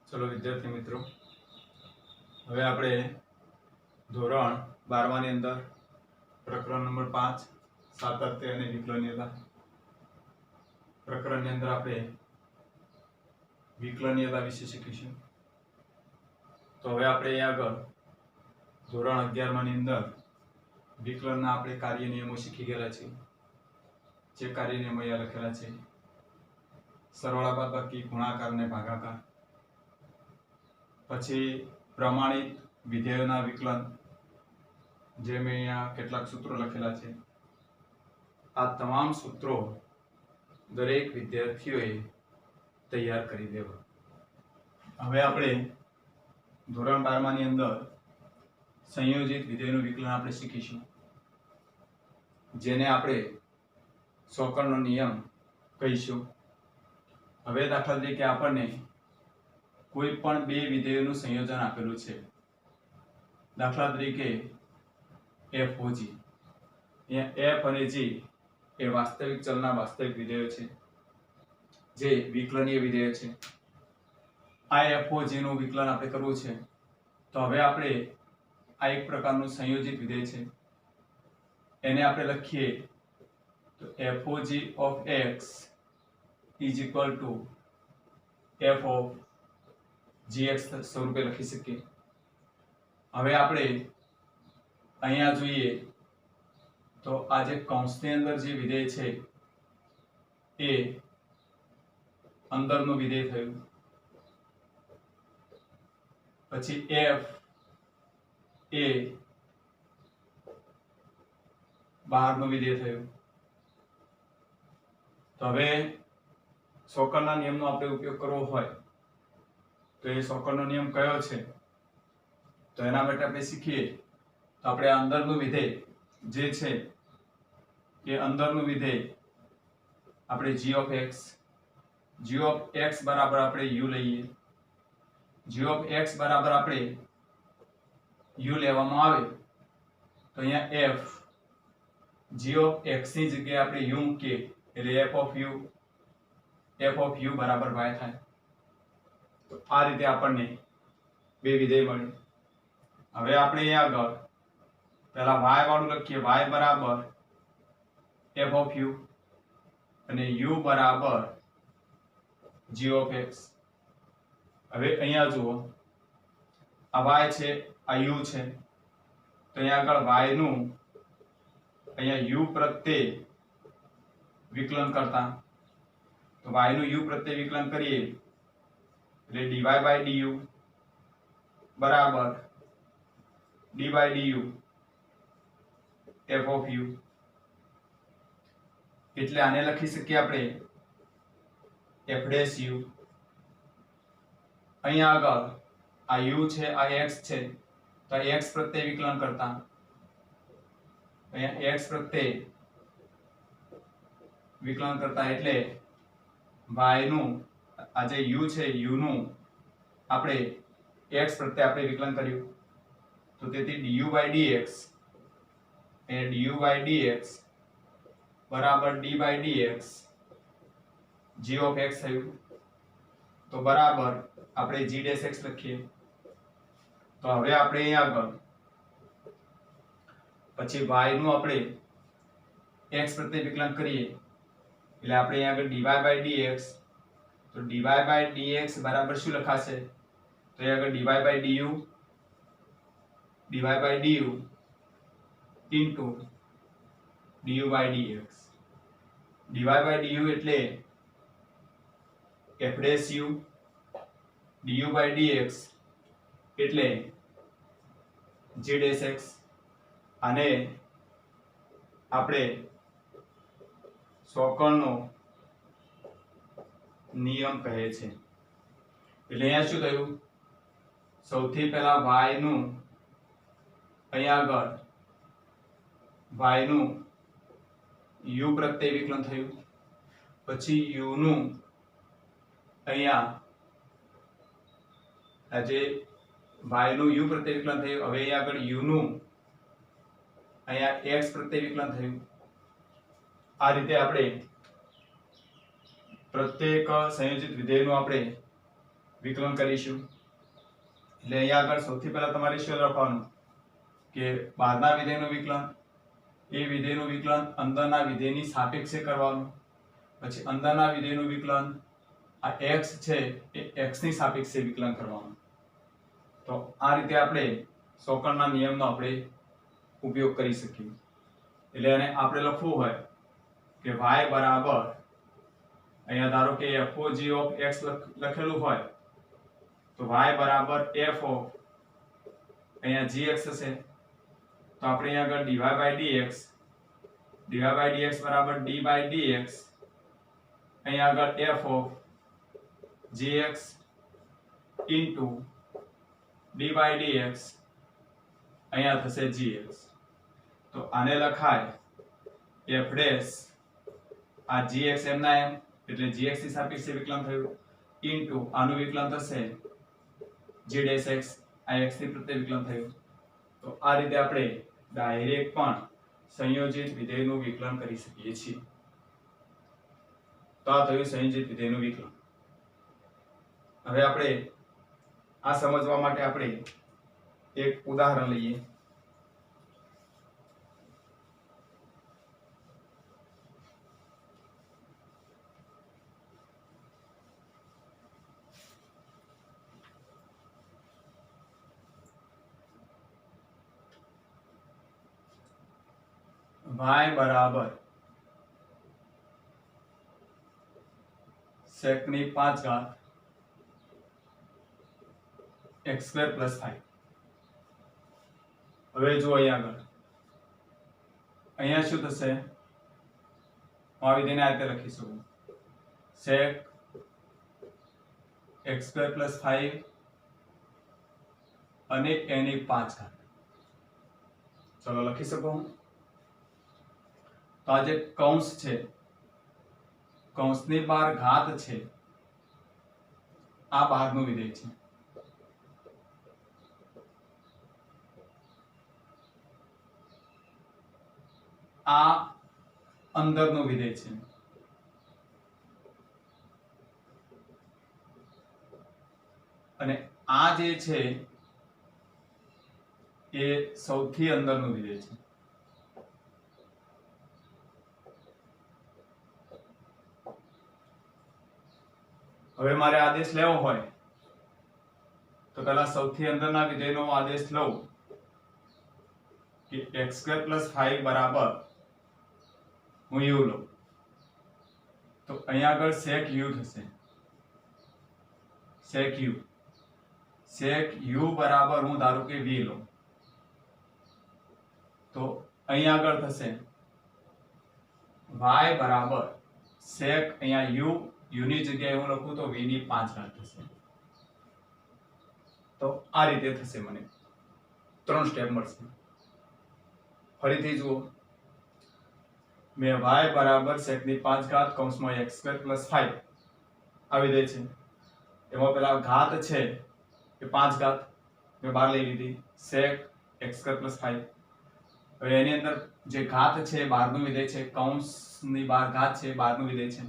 चलो विद्यार्थी मित्रों, હવે આપણે ધોરણ 12 ની અંદર પ્રકરણ નંબર 5 સાતત્ય અને વિકલનીયતા પ્રકરણની અંદર આપણે વિકલનીયતા વિશે શીખીશું। તો હવે આપણે અહીં આગળ ધોરણ 11 ની અંદર વિકલનના આપણે કાર્ય નિયમો શીખી ગયેલા છે। જે કાર્ય નિયમો અહીંયા લખેલા છે: સરવાળા, બાદબાકી, ગુણાકાર અને ભાગાકાર, પછી પ્રમાણિત વિધેયોના વિકલન, જે મેં અહીંયા કેટલાક સૂત્રો લખેલા છે। આ તમામ સૂત્રો દરેક વિદ્યાર્થીઓએ તૈયાર કરી દેવા। હવે આપણે ધોરણ 12 ની અંદર સંયોજિત વિધેયનું વિકલન આપણે શીખીશું, જેને આપણે સોકરનો નિયમ કહીશું। હવે દાખલા તરીકે આપણને કોઈ પણ બે વિધેયોનું સંયોજન આપેલું છે। દાખલા તરીકે FOG, અહીંયા F અને G એ વાસ્તવિક ચલના વાસ્તવિક વિધેયો છે, જે વિકલનીય વિધેય છે। આ FOG નું વિકલન આપણે કરવું છે, તો હવે આપણે આ એક પ્રકારનું સંયોજિત વિધેય છે, એને આપણે લખીએ તો FOG of x is equal to f of gx સ્વરૂપે લખી શકીએ। હવે આપણે અહીંયા જોઈએ તો આ જે કૌંસની અંદર જે વિધેય છે એ અંદરનું વિધેય થયું, પછી f એ બહારનું વિધેય થયું। તો હવે સોકરના નિયમનો આપણે ઉપયોગ કરવો હોય તો એ સોકરનો નિયમ કયો છે, તો એના માટે આપણે શીખીએ તો આપણે અંદરનું વિધેય જે છે એ અંદરનું વિધેય આપણે g of x બરાબર આપણે u લઈએ। g of x બરાબર આપણે u લેવામાં આવે તો અહીંયા f g of x ની જગ્યાએ આપણે u મૂકીએ એટલે f of u બરાબર y થાય। તો આ રીતે આપણને બે વિધેય મળે। હવે આપણે અહીં આગળ પહેલા y વાળું લખીએ, y બરાબર f of u અને u બરાબર g of x। હવે અહીંયા જુઓ, આ y છે, આ u છે, તો અહીંયા આગળ y નું અહીંયા u પ્રત્યે વિકલન કરતા, તો y નું u પ્રત્યે વિકલન કરીએ એટલે dy by du બરાબર d by du f of u। એટલે આને લખી શકીએ આપણે f dash u। અહીંયા આગળ આ u છે, આ x છે, તો x પ્રત્યે વિકલન કરતા અહીંયા x પ્રત્યે વિકલન કરતા એટલે y નું આ જે u છે, u નું આપણે x પ્રત્યે આપણે વિકલન કર્યું, તો તેથી du by dx A du by dx બરાબર d by dx g of x થયું। તો બરાબર આપણે g dash x લખીએ। તો હવે આપણે અહીં આગળ પછી y નું આપણે x પ્રત્યે વિકલન કરીએ એટલે આપણે અહીં આગળ dy by dx, તો dy by dx બરાબર શું લખાશે, તો અહીં આગળ dy by du into du by dx। dy by du એટલે f dash u, du by dx એટલે g dash x। આને આપણે સોકરનો નિયમ કહે છે। એટલે અહીંયા શું થયું, સૌથી પહેલા y નું અહીંયા આગળ y નું u પ્રત્યે વિકલન થયું, પછી u નું અહીંયા આજે y નું u પ્રત્યે વિકલન થયું, હવે અહીંયા આગળ u નું અહીંયા x પ્રત્યે વિકલન થયું। આ રીતે આપણે પ્રત્યેક સંયોજિત વિધેયનું આપણે વિકલન કરીશું. એટલે અહીંયા આગળ સૌથી પહેલા તમારે શું લખવાનું કે બહારના વિધેયનું વિકલન, એ વિધેયનું વિકલન અંદરના વિધેયની સાપેક્ષે કરવાનું. પછી અંદરના વિધેયનું વિકલન આ x છે એ x ની સાપેક્ષે વિકલન કરવાનું. તો આ રીતે આપણે સોકરના નિયમનો આપણે ઉપયોગ કરી શકીએ. એટલે એને આપણે લખવું હોય કે y બરાબર અહીંયા ધારો કે f of g of x લખેલું હોય તો y બરાબર f of અહીંયા gx હશે. તો આપણે અહીંયા આગળ dy by dx બરાબર d by dx અહીંયા આગળ f of gx into d by dx અહીંયા થશે gx. તો આને લખાય f ડેશ આ gx એમ ના એમ એટલે gx ની સાપેક્ષે વિકલન થયું ઇન્ટુ આનું વિકલન થશે g ડેશ x આ x ની પ્રત્યે વિકલન થયું. તો આ રીતે આપણે ડાયરેક્ટ પણ સંયોજિત વિધેયનું વિકલન કરી શકીએ છીએ. તો આ થયું સંયોજિત વિધેયનું વિકલન. હવે આપણે આ સમજવા માટે આપણે એક ઉદાહરણ લઈએ. y બરાબર sec ની 5 ઘાત x સ્ક્વેર પ્લસ 5. હવે જો અહીંયા આગળ અહીંયા શું થશે? હું આ વિધેયને આ રીતે લખી શકું sec x સ્ક્વેર પ્લસ 5 અને એની 5 ઘાત. ચલો લખી શકું. તો આ જે કૌંસ છે કૌંસની બહાર ઘાત છે આ બહારનું વિધેય છે. આ અંદરનું વિધેય છે. અને આ જે છે એ સૌથી અંદરનું વિધેય છે. હવે મારે આદેશ લેવો હોય તો પહેલા સૌથી અંદરના વિધેયનો આદેશ લઉં કે x² + 5 બરાબર હું u લઉં તો અહીંયા આગળ sec u થશે. sec u બરાબર હું ધારો કે v લઉં તો અહીંયા આગળ થશે y બરાબર sec અહીંયા u ની જગ્યાએ હું લખું તો v ની 5 ઘાત થશે. તો આ રીતે થશે. મને 3 સ્ટેપ મળશે. ફરીથી જુઓ મેં y બરાબર sec ની 5 ઘાત કૌંસમાં x² + 5 આ વિધેય છે એમાં પેલા ઘાત છે એ 5 ઘાત મેં બહાર લઈ લીધી sec x² + 5. હવે એની અંદર જે ઘાત છે બહારનું વિધેય છે કૌંસની બહાર ઘાત છે બહારનું વિધેય છે.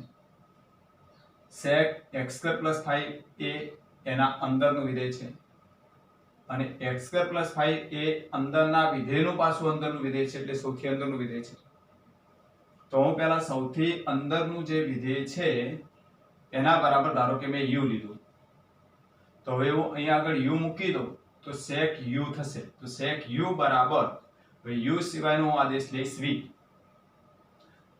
sec x² + 5 એ એના અંદરનું વિધેય છે અને x² + 5 એ અંદરના વિધેયનું પાછું અંદરનું વિધેય છે એટલે સૌથી અંદરનું વિધેય છે. તો હું પહેલા સૌથી અંદરનું જે વિધેય છે એના બરાબર ધારો કે મેં u લીધું તો હવે હું અહીંયા આગળ u મૂકી દઉં તો sec u થશે. તો sec u બરાબર હવે u સિવાયનો આદેશ લઈશ v.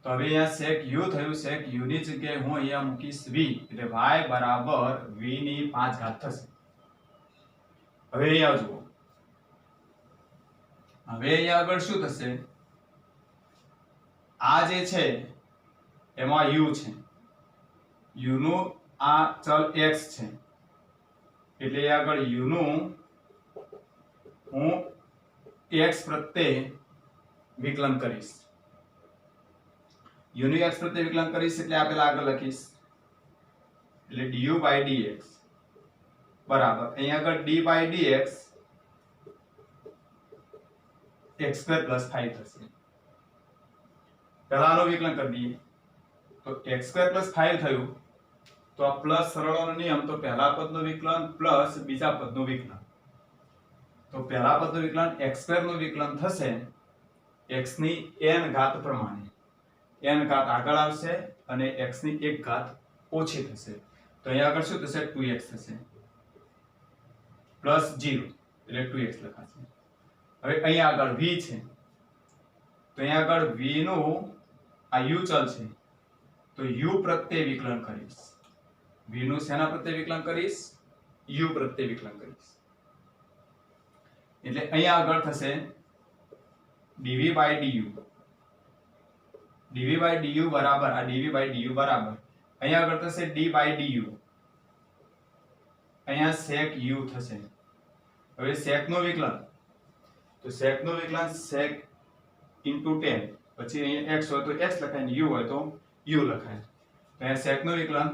તો હવે અહીંયા sec u થયું. sec u ની જગ્યાએ હું અહીંયા મૂકીશ v એટલે y બરાબર v ની 5 ઘાત થશે. હવે અહીંયા જુઓ હવે અહીંયા આગળ શું થશે? આ જે છે એમાં u છે u નું આ ચલ x છે એટલે આગળ u નું હું x પ્રત્યે વિકલન કરીશ. u નું x પ્રત્યે વિકલન કરીશ એટલે આ પેલા આગળ લખીશ એટલે du by dx બરાબર અહીંયા આગળ d by dx x² + 5 થશે. પહેલાનું વિકલન કરી દઈએ તો x² + 5 થયું તો આ પ્લસ સરળોનો નિયમ, તો પહેલા પદનું વિકલન પ્લસ બીજા પદનું વિકલન. તો પહેલા પદનું વિકલન x² નું વિકલન થશે x ની n ઘાત પ્રમાણે. n ઘાત આગળ આવશે અને x ની 1 ઘાત ઓછી થશે. તો અહીંયા આગળ શું થશે? 2x થશે પ્લસ 0 એટલે 2x લખાશે. હવે અહીંયા આગળ v છે, તો અહીંયા આગળ v નું આ u ચલ છે, તો u પ્રત્યે વિકલન કરીશ. v નું શેના પ્રત્યે વિકલન કરીશ? u પ્રત્યે વિકલન કરીશ. એટલે અહીંયા આગળ થશે dv by du. dv by du બરાબર આ dv by du બરાબર અહીંયા આગળ થશે d by du. અહીંયા sec u થશે. હવે sec નું વિકલન, તો sec નું વિકલન sec into tan, પછી અહીંયા x હોય તો x લખાય ને u હોય તો u લખાય. તો અહીંયા sec નું વિકલન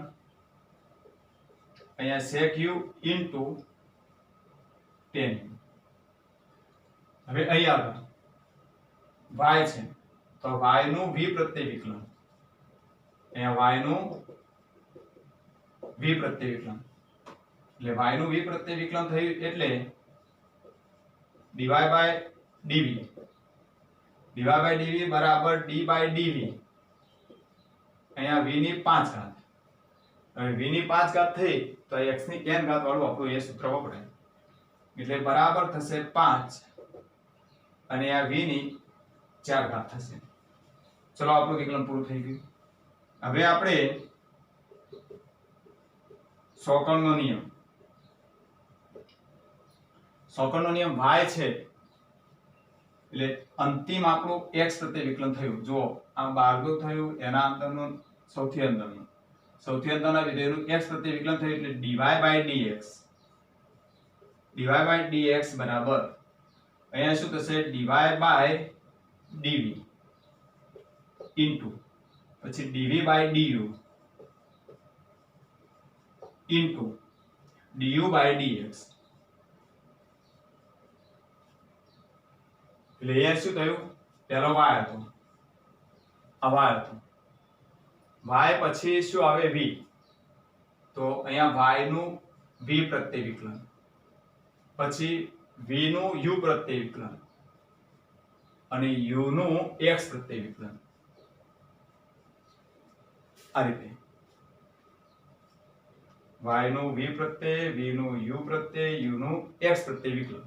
અહીંયા sec u into tan. હવે અહીંયા આગળ y છે, તો y નું v પ્રત્યે વિકલન. અહીંયા y નું v પ્રત્યે વિકલન, એટલે y નું v પ્રત્યે વિકલન થયું એટલે dy by dv. dy by dv બરાબર d by dv. અહીંયા v ની 5 ઘાત. હવે v ની 5 ઘાત થઈ તો x ની n ઘાત વાળું આપણું એ સૂત્ર વપરાય. એટલે બરાબર થશે 5 અને આ v ની 4 ઘાત થશે. ચલો આપણું વિકલન પૂરું થઈ ગયું. હવે આપણે સોકળનો નિયમ. સોકળનો નિયમ y છે એટલે અંતિમ આપણું x પ્રત્યે વિકલન થયું. જુઓ આ 12 થયું, એના અંદરનું સૌથી અંદરના વિધેયનું x પ્રત્યે વિકલન થયું એટલે dy by dx. dy by dx બરાબર અહીંયા શું થશે? dy by dv ઇન્ટુ પછી dv by du into du by dx. એટલે અહીંયા શું થયું? પહેલો y હતો, આ y હતો, y પછી શું આવે? v. તો અહીંયા y નું v પ્રત્યે વિકલન, પછી v નું u પ્રત્યે વિકલન અને u નું x પ્રત્યે વિકલન. આ રીતે y નું v પ્રત્યે, v નું u પ્રત્યે, u નું x પ્રત્યે વિકલન.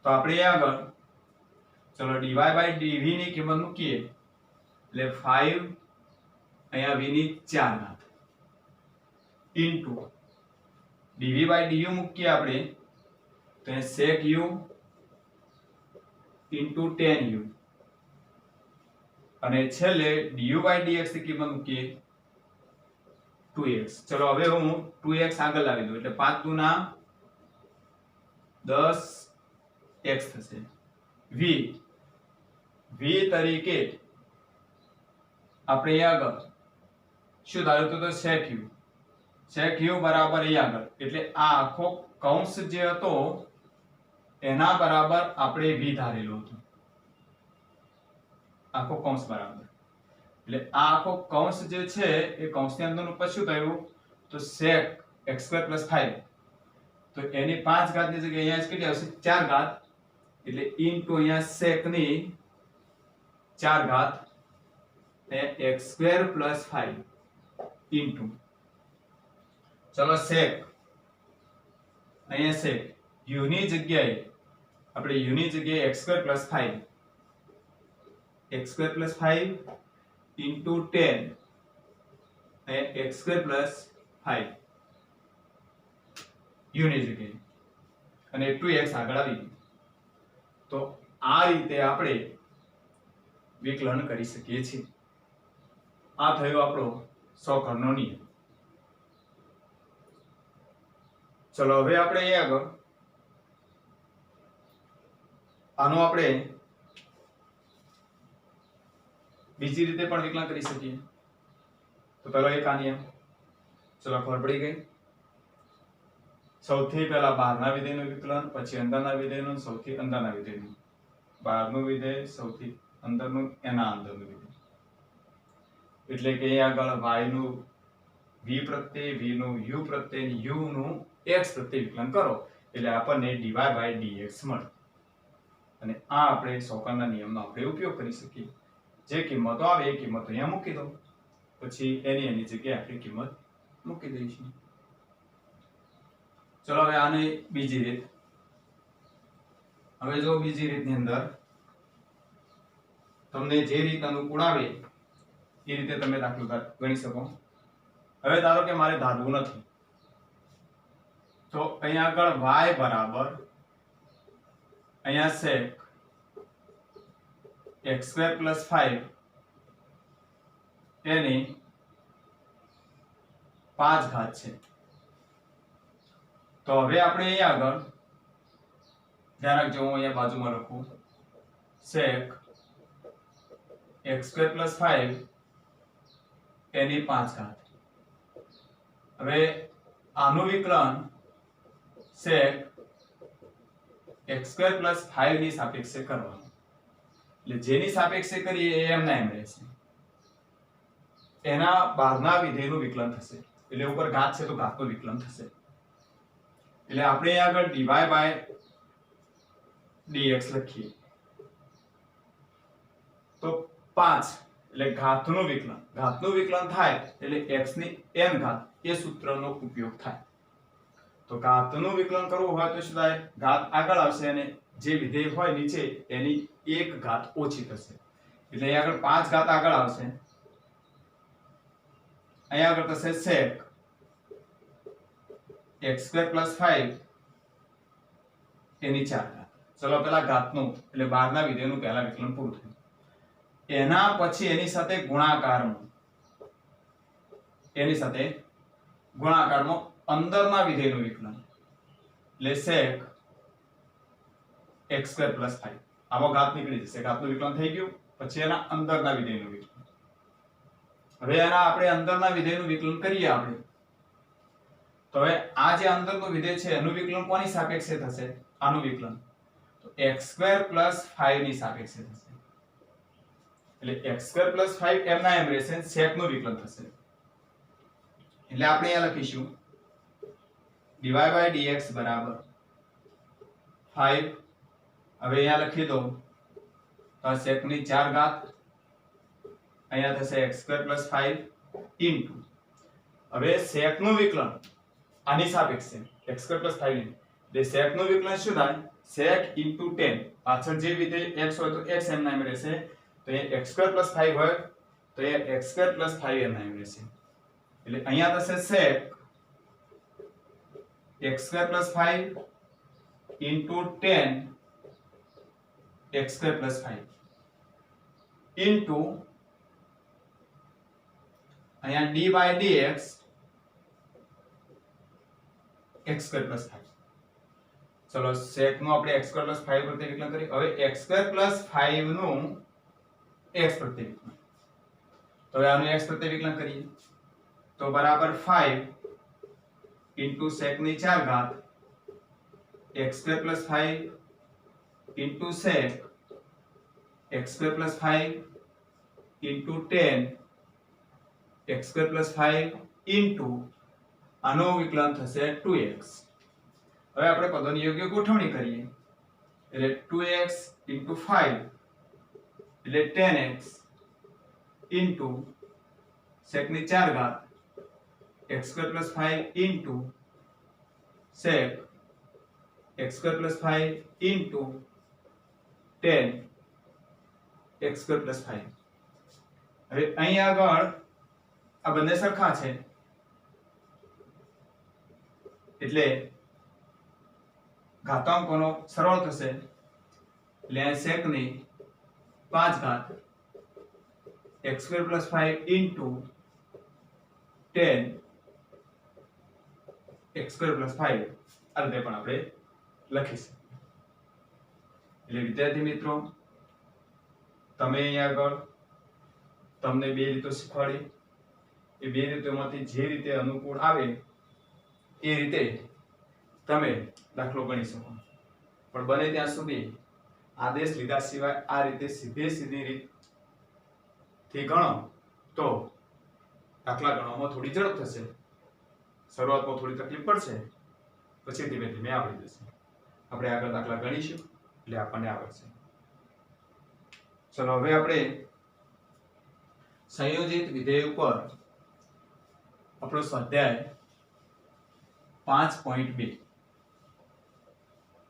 તો આપણે આગળ ચલો dy by dv ની કિંમત મૂકીએ એટલે 5 અહીંયા v ની 4 ઘાત ઇન્ટુ dv by du મૂકીએ આપણે તો એ sec u into tan u અને છેલ્લે du by dx ની કિંમત મૂકીએ 2x. ચલો હવે હું 2x આગળ લાવી દઉં એટલે 5 * 2 = 10x થશે. v તરીકે આપણે આગળ શું ધાર્યું તો sec u. sec u બરાબર અહીંયા આગળ એટલે આ આખો કૌંસ જે હતો એના બરાબર આપણે v ધારેલો હતો. આખો કૌંસ બરાબર એટલે આ આખો કૌંસ જે છે એ કૌંસની અંદરનું પછી શું થયું તો sec x² + 5. તો એની 5 ઘાતની જગ્યાએ અહીંયા કેટલી આવશે? 4 ઘાત. એટલે ઇન્ટુ અહીંયા sec ની 4 ઘાત એ x² + 5 ઇન્ટુ ચલો sec અહીંયા sec u ની જગ્યાએ આપણે u ની જગ્યાએ x² + 5 x² + 5 into 10 x² + 5 u ની જગ્યાએ અને 2x આગળ આવી ગયું. તો આ રીતે આપણે વિકલન કરી શકીએ છીએ. આ થયો આપણો સોકળનો નિયમ. ચલો હવે આપણે એ આગળ આનો આપણે બીજી રીતે પણ વિકલન કરી શકીએ. તો પહેલો એક આ નિયમ, ચલો ખબર પડી ગઈ. સૌથી પહેલા બહારના વિધેયનું વિકલન, પછી અંદરના વિધેયનું, સૌથી અંદરના વિધેયનું. બહારનું વિધેય સૌથી અંદરનું એના અંદરનું વિધેય. એટલે કે અહીં આગળ y નું v પ્રત્યે v નું u પ્રત્યે u નું x પ્રત્યે વિકલન કરો એટલે આપણને dy by dx મળે અને આ આપણે સોકરના નિયમનો આપણે ઉપયોગ કરી શકીએ જે કિંમતો આવે એ કિંમતો અહીંયા મૂકી દો પછી એની જગ્યાએ આપણે કિંમત મૂકી દઈશું ચલો હવે આને બીજી રીત હવે જો બીજી રીતની અંદર તમને જે રીત અનુકૂળ આવે એ રીતે તમે દાખલો ગણી શકો હવે ધારો કે મારે ધારવું નથી તો અહીંયા આગળ y બરાબર અહીંયા sec x² + 5 એની 5 ઘાત છે તો હવે આપણે અહીંયા આગળ ધ્યાન રાખજો હું અહીંયા બાજુમાં લખું sec x² + 5 એની 5 ઘાત હવે આનું વિકલન sec x² + 5 ની સાપેક્ષે કરવાનું એટલે જેની સાપેક્ષે કરીએ એ એમના એમ રહેશે એના બહારના વિધેયનું વિકલન થશે એટલે ઉપર ઘાત છે તો ઘાતનું વિકલન થશે એટલે આપણે અહીં આગળ dy by dx લખીએ તો 5 એટલે ઘાતનું વિકલન થાય એટલે x ની n ઘાત એ સૂત્રનો ઉપયોગ થાય તો ઘાતનું વિકલન કરવું હોય તો શું થાય ઘાત આગળ આવશે અને જે વિધેય હોય નીચે એની એક ઘાત ઓછી થશે એટલે અહીં આગળ 5 ઘાત આગળ આવશે અહીંયા આગળ થશે sec x² + 5 એની 4 ઘાત ચલો પેલા ઘાતનું એટલે બહારના વિધેયનું પહેલા વિકલન પૂરું થયું એના પછી એની સાથે ગુણાકારમાં અંદરના વિધેયનું વિકલન એટલે sec x² + 5 આવો ઘાત નીકળી જશે ઘાતનું વિકલન થઈ ગયું પછી એના અંદરના વિધેયનું વિકલન હવે એના આપણે અંદરના વિધેયનું વિકલન કરીએ આપણે તો હવે આ જે અંદરનું વિધેય છે એનું વિકલન કોની સાપેક્ષે થશે આનું વિકલન તો x² + 5 ની સાપેક્ષે થશે એટલે x² + 5 એમના એમ રહેશે sec નું વિકલન થશે એટલે આપણે અહીંયા લખીશું dy by dx બરાબર 5 હવે અહીંયા લખી દો તો sec ની 4 ઘાત અહીંયા થશે x² + 5 ઇન્ટુ હવે sec નું વિકલન આની સાપેક્ષે x² + 5 ની એટલે sec નું વિકલન શું થાય sec * tan પાછળ જે વિધેય x હોય તો x એમના એમ રહેશે તો એ x² + 5 હોય તો એ x² + 5 એમના એમ રહેશે એટલે અહીંયા થશે sec x² + 5 tan x² + 5 into અહીંયા d by dx x² + 5 ચલો sec નું આપણે x² + 5 પ્રત્યે વિકલન કરીએ હવે x² + 5 નું x પ્રત્યે વિકલન તો હવે આનું x પ્રત્યે વિકલન કરીએ તો બરાબર 5 ઇન્ટુ sec ની 4 ઘાત x² + 5 into sec x² + 5 into tan x² + 5 into આનું વિકલન થશે 2x હવે આપણે પદોની યોગ્ય ગોઠવણી કરીએ એટલે 2x ઇન્ટુ 5 એટલે 10x ઇન્ટુ sec ની 4 ઘાત x² + 5 into sec x² + 5 into tan x² + 5 હવે અહીં આગળ આ બંને સરખા છે એટલે ઘાતાંકોનો સરળ થશે એટલે sec ની 5 ઘાત x² + 5 ઇન્ટુ tan x² + 5 આ રીતે પણ આપણે લખી શકીએ એટલે વિદ્યાર્થી મિત્રો તમે અહીંયા આગળ તમને બે રીતો શીખવાડી એ બે રીતોમાંથી જે રીતે અનુકૂળ આવે એ રીતે તમે દાખલો ગણી શકો પણ બને ત્યાં સુધી આદેશ લીધા સિવાય આ રીતે સીધી રીત થી ગણો તો દાખલા ગણવામાં થોડી ઝડપ થશે, શરૂઆતમાં થોડી તકલીફ પડશે, પછી ધીમે ધીમે આવડી જશે. આપણે આગળ દાખલા ગણીશું એટલે આપણને આવડશે. ચલો હવે આપણે સંયોજિત વિધેય ઉપર આપણો સ્વાધ્યાય 5.2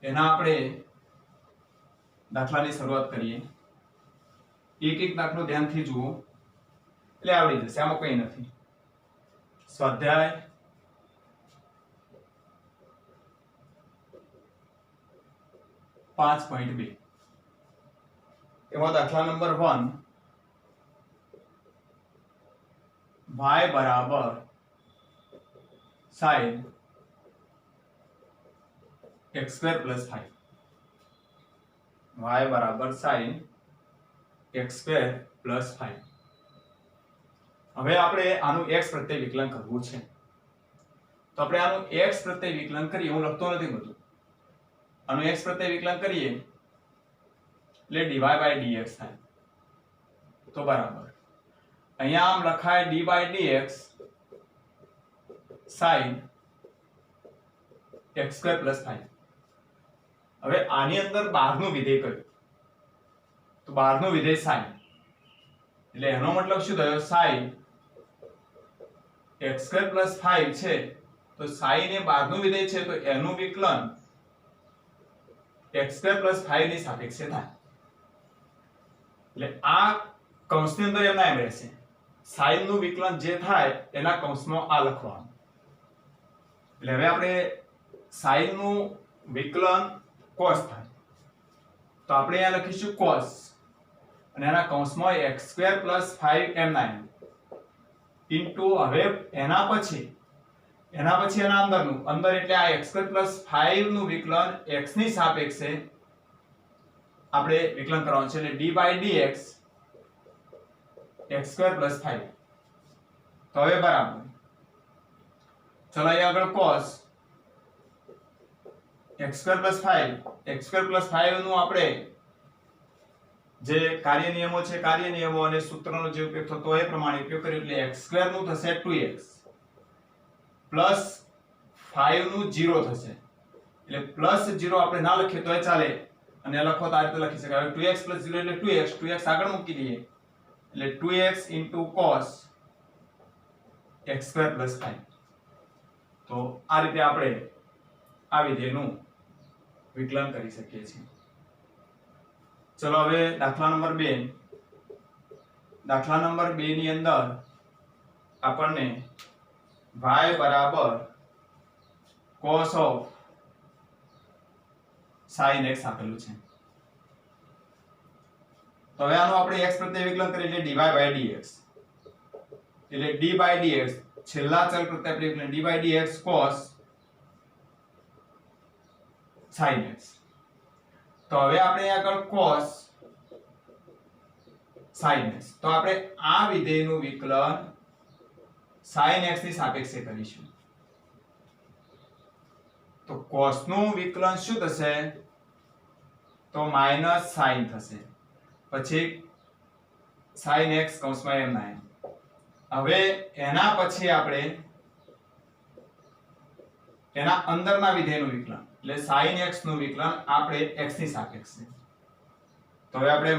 એના આપણે દાખલાની શરૂઆત કરીએ. એક એક દાખલો ધ્યાનથી જુઓ એટલે આવડી જશે, આમાં કંઈ નથી. સ્વાધ્યાય 5.2 એમાં દાખલા નંબર 1 y બરાબર sin x² + 5 y બરાબર sin x² + 5. હવે આપણે આનું x પ્રત્યે વિકલન કરવું છે. તો આપણે આનું x પ્રત્યે વિકલન કરીએ. હું લખતો નથી બધું. આનું x પ્રત્યે વિકલન કરીએ એટલે dy/dx થાય. તો બરાબર અહીંયા આમ લખાય d/dx sin x² + 5. હવે આની અંદર બહારનું વિધેય કયું? તો બહારનું વિધેય sin, એટલે એનો મતલબ શું થયો? sin x² + 5 છે, તો sin એ બહારનું વિધેય છે, તો એનું વિકલન x² + 5 ની સાપેક્ષે થાય. એટલે આ કૌંસની અંદર એમ ના એમ રહેશે. sin નું વિકલન જે થાય એના કૌંસમાં આ લખવાનું. એટલે હવે આપણે sin નું વિકલન cos થાય, તો આપણે અહીંયા લખીશું cos અને એના કૌંસમાં x² + 5 m9 ઇન્ટુ, હવે એના પછી એના અંદર એટલે આ x² + 5 નું વિકલન x ની સાપેક્ષે આપણે વિકલન કરવાનું છે, એટલે d/dx x² + 5. તો હવે બરાબર ચલો અહીંયા આગળ cos x² + 5 x² + 5 નું આપણે જે કાર્ય નિયમો છે, કાર્ય નિયમો અને સૂત્રનો જે ઉપયોગ થતો હોય એ પ્રમાણે ઉપયોગ કરીએ એટલે x² નું થશે 2x પ્લસ 5 નું 0 થશે. એટલે પ્લસ 0 આપણે ના લખીએ તોય ચાલે અને લખો તો આ રીતે લખી શકાય. 2x + 0 એટલે 2x, 2x આગળ મૂકી દઈએ એટલે 2x * cos x² + 5. તો આ રીતે આપણે આ વિધેયનું વિકલન કરી શકીએ છીએ. ચલો હવે દાખલા નંબર 2. દાખલા નંબર 2 ની અંદર આપણને y બરાબર cos sin x આપેલું છે. તો હવે આનું આપણે x પ્રત્યે વિકલન કરીએ એટલે dy/dx, એટલે d/dx છેલ્લા ચલ પ્રત્યે આપણે વિકલન d/dx cos sin x. તો હવે આપણે આગળ cos sin x, તો આપણે આ વિધેયનું વિકલન sin x ની સાપેક્ષે કરીશું. તો cos નું વિકલન શું થશે? તો -sin થશે, પછી sin x કૌંસમાં m9. હવે એના પછી આપણે એના અંદરના વિધેયનું વિકલન એટલે sin x નું વિકલન આપણે x ની સાપેક્ષે. તો હવે આપણે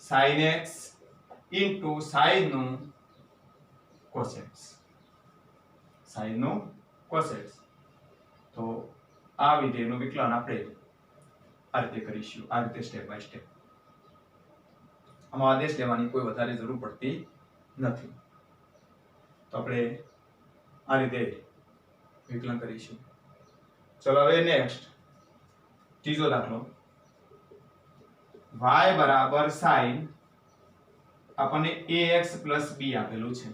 -sin x ઇન્ટુ sin નું cos x, sin નું cos x. તો આ વિધેયનું વિકલન આપણે આ રીતે કરીશું, આ રીતે સ્ટેપ બાય સ્ટેપ. આમાં આદેશ લેવાની કોઈ વધારે જરૂર પડતી નથી. તો આપણે આ રીતે વિકલન કરીશું. ચલો હવે નેક્સ્ટ ત્રીજો દાખલો. y બરાબર sin આપણને ax + b આપેલું છે.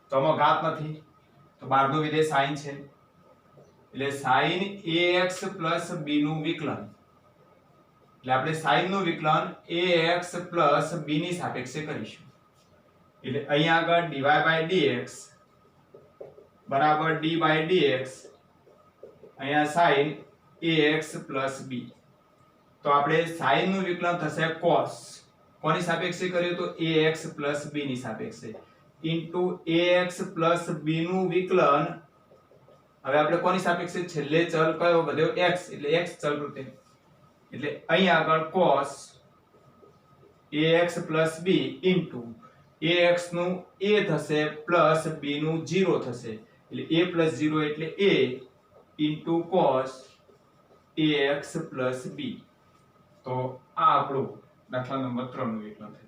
તો આમાં ઘાત નથી, તો બહારનું વિધેય sin છે, એટલે sin ax + b નું વિકલન, એટલે આપણે sin નું વિકલન ax + b ની સાપેક્ષે કરીશું. એટલે અહીંયા આગળ dy/dx બરાબર d/dx, અહીંયા sin ax + b. તો આપણે sin નું વિકલન થશે cos કોની સાપેક્ષે કર્યો તો ax + b ની સાપેક્ષે ઇન્ટુ ax + b નું વિકલન હવે આપણે કોની સાપેક્ષે છેલ્લે ચલ કયો બધો x એટલે x ચલ રૂપે એટલે અહીં આગળ cos ax + b into ax નું a થશે પ્લસ b નું 0 થશે એટલે a + 0 એટલે a into cos ax + b. તો આ આપણું દાખલા નંબર 3 નું વિકલન થયું.